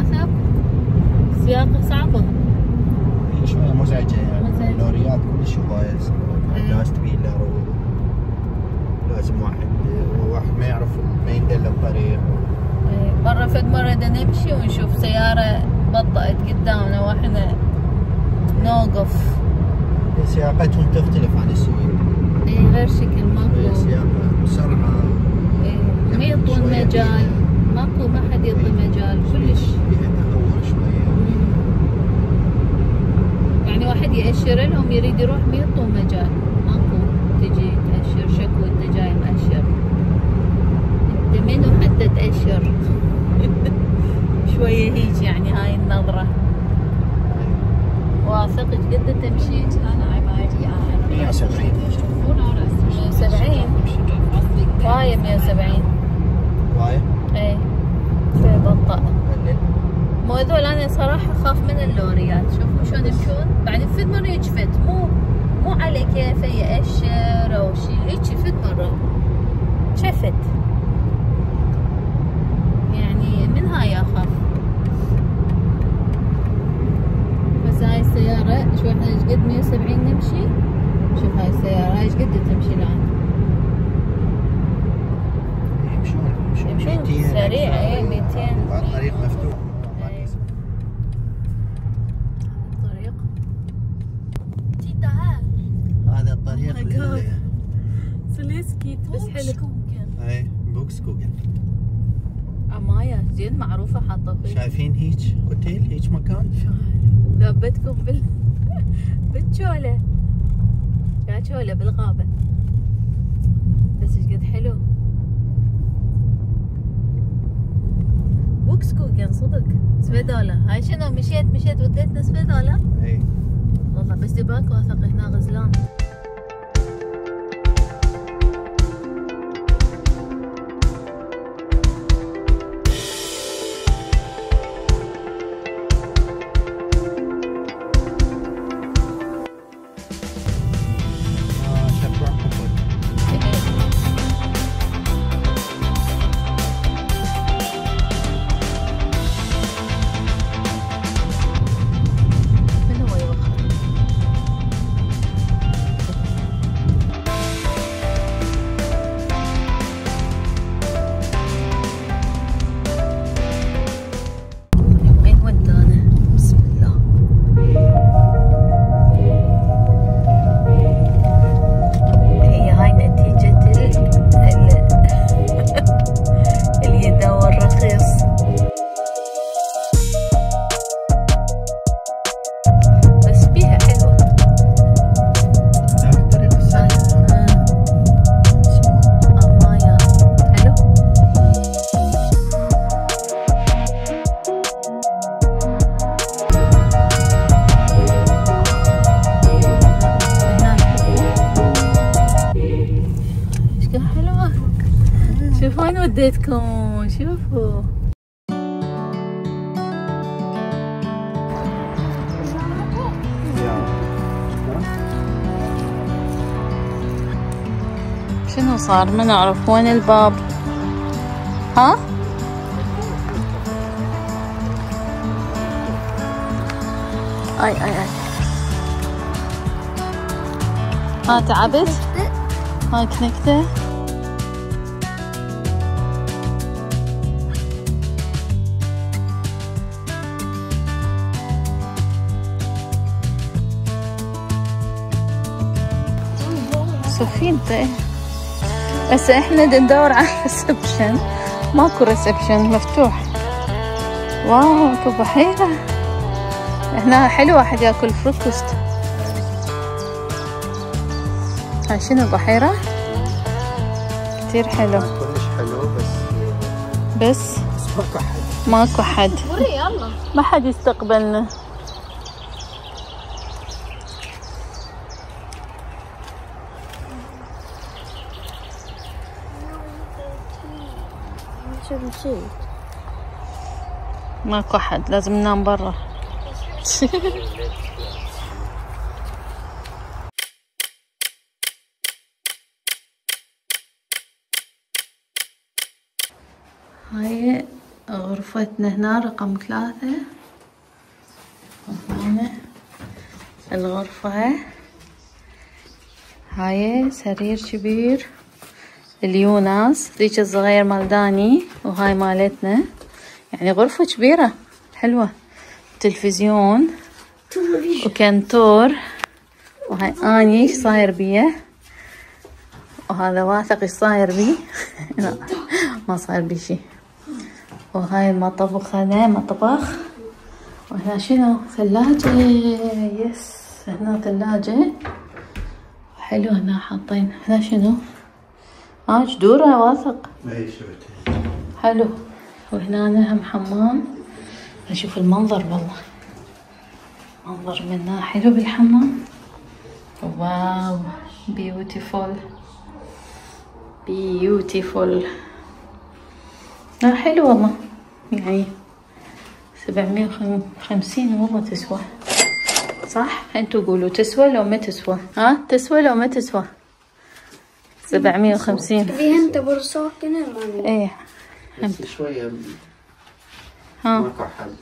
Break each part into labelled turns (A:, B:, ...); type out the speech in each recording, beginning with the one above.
A: للأسف سياقة صعبة.
B: شوية مزعجة يعني. اللوريات كلش هواية. الناس تبي لازم واحد ما يعرف ما يندل الطريق.
A: مرة فد مرة بدنا نمشي ونشوف سيارة بطأت قدامنا واحنا نوقف.
B: سياقتهم تختلف عن السيارة.
A: غير شكل ماكو
B: سياقة بسرعة.
A: ما يعطون مجال. ماكو ما حد يعطي مجال كلش.
B: فيها تهور شوية.
A: يعني واحد يأشر لهم يريد يروح ما يعطون مجال. ماكو تجي تأشر شكو انت جاي مأشر. انت منو حتى تأشر؟ شوية هيك يعني هاي النظرة. واثق ايش قد تمشي؟
B: 170.
A: 170 واية 170
B: واية؟
A: ايه شوي بطأ. مو هذول انا صراحة اخاف من اللوريات. شوفوا شلون يمشون بعدين فد مرة يجفت مو على كيفه يأشر او شي هيك فد مرة شفت يعني من هاي اخاف. بس هاي السيارة شوف احنا ايش قد 170 نمشي. شوف هاي السيارة هاي ايش قد تمشي الان. يمشون سريع. ايه 200.
B: الطريق مفتوح.
A: الطريق
B: هذا الطريق
A: سليسكيت بس حلو.
B: اي بوكسكوغن.
A: عماية زين معروفة حاطة فيه.
B: شايفين هيك اوتيل هيك مكان؟
A: ذبتكم بالجولة. يا جولة بالغابة. بس ايش قد حلو. بوكسكوغن صدق. سبيدولا هاي شنو مشيت وديتنا سبيدولا؟
B: اي
A: والله بس دباك واثق هنا غزلان. شوفوا وين وديتكم. شوفوا شنو صار ما نعرف. وين الباب؟ ها اي ها تعبت. ها كنكته. سفينته. هسه احنا ندور على الريسبشن. ماكو ريسبشن مفتوح. واو اكو بحيرة. هنا حلو واحد ياكل فروكوست. هاي شنو بحيرة؟ كتير حلو.
B: كلش حلو
A: بس
B: ماكو حد.
A: ماكو حد. ما حد يستقبلنا. ماكو حد لازم ننام برا. هاي غرفتنا هنا رقم 3. هنا الغرفة هاي سرير كبير اليوناس، ذيك الصغير مال داني وهاي مالتنا، يعني غرفة كبيرة حلوة. تلفزيون وكنتور، وهاي اني ايش صاير بيه، وهذا واثق ايش صاير بيه. لا ما صاير بيه شي. وهاي المطبخ، هذا مطبخ. وهنا شنو؟ ثلاجة. يس هنا ثلاجة حلو. هنا حاطين هنا شنو؟ جدورة واثق. حلو. وهنا هم حمام. نشوف المنظر والله، منظر منه حلو بالحمام. واو بيوتيفول بيوتيفول. لا حلو والله، يعني 750 والله تسوى. صح انتوا قولوا تسوى لو ما تسوى؟ تسوى لو ما تسوى؟ 750.
C: في انت برصاق هنا
A: ايه
B: بس شوية
A: ماكو حد.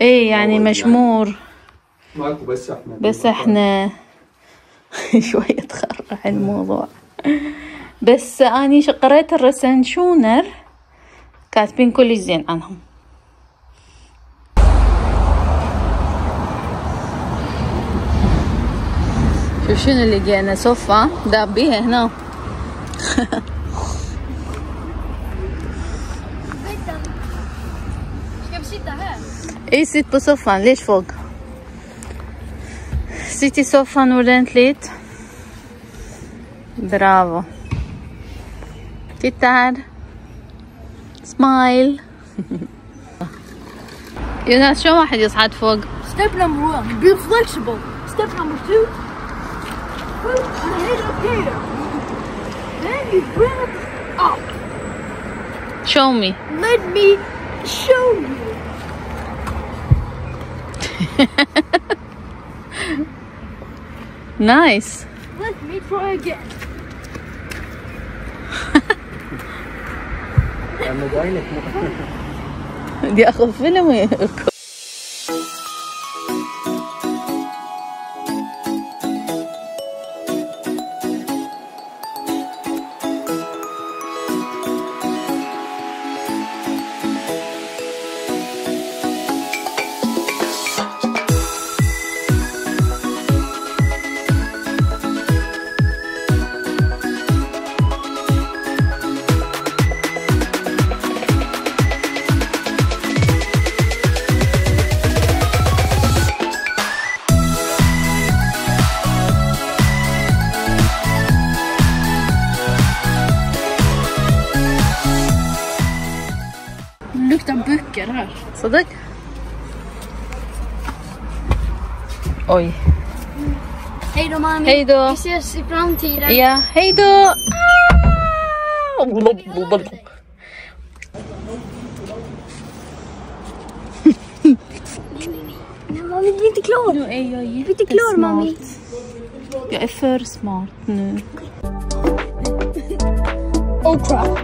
A: ايه يعني مشمور
B: ماكو،
A: بس احنا شوية تخرع الموضوع. بس اني قريت الرسنشونر كاتبين كل زين عنهم. شوف شنو اللي لقينا، صفة داب بيها هنا. اي سيت بصفان ليش فوق؟ سيتي صفان ورنتليت. برافو تيتار سمايل. يوناس شو واحد يصعد فوق؟
C: Step number 1, be flexible. Step number 2, put your head up here. Then you grab up.
A: Show me.
C: Let me show you.
A: Nice.
C: Let me try again.
A: بدي اخذ فيلم وياكم.
C: Luktar böcker här.
A: صدق؟ Oj.
C: Hej då mami.
A: Hej då.
C: Vi ses i framtiden.
A: Ja, hej då.
C: Nej mami, du är inte klar.
A: Nu är jag
C: Du är inte klar mami.
A: Jag är för smart nu.
C: Oh crap.